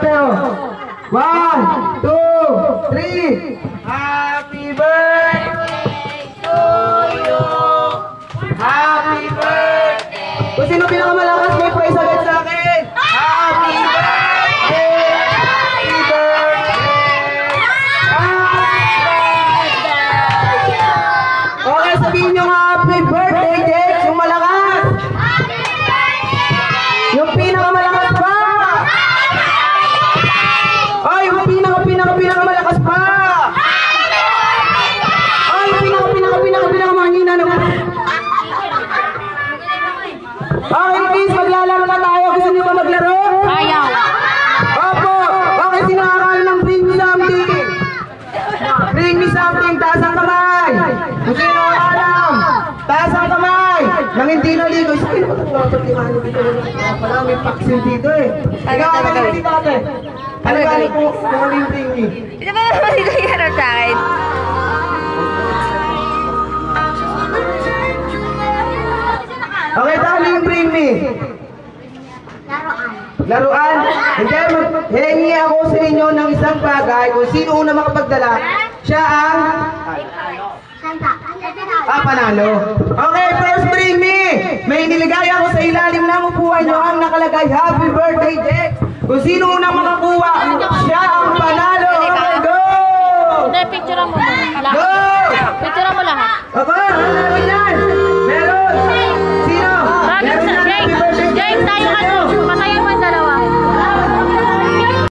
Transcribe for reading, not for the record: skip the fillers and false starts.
tayo. 1, 2, 3. Happy birthday to you. Happy birthday. Kung sino pinakamalakas, may prize agad sa akin. Happy birthday. Happy birthday. Okay, sabihin nyo nga happy birthday, Dex. Yung malakas. Yung pinakamalakas pa. Ay, yung pinakamalakas pa. Ay, pinakamahina naman. Okay, please, maglalaro na tayo. Gusto niyo ba maglaro? Ayaw. Opo. Okay, sinakakala ng bring me something. Bring me something. Taas ang kamay. Kung sino ang alam. Taas ang kamay. Nang hindi naligo. Sino ba ito? Wala, may vaccine dito eh. Ikaw, ano yung dito ate? Ano gano'n po? Kung ano yung bring me? Ito ba magiging sa akin? Okay, tali yung bring me. Laruan. Hindi, hingi ako sa inyo ng isang bagay. Kung sino una makapagdala, siya ang panalo. Okay, first bring me. May niligay ako sa ilalim ng upuan nyo ang nakalagay, Happy Birthday, Dex. Kung sino unang makakuha, siya ang panalo. Okay, go! Hindi, picture mo muna. Go! Picture mo lahat. Aba, meron yan. Meron. Sino? Meron yan. Happy Birthday, James, tayo ka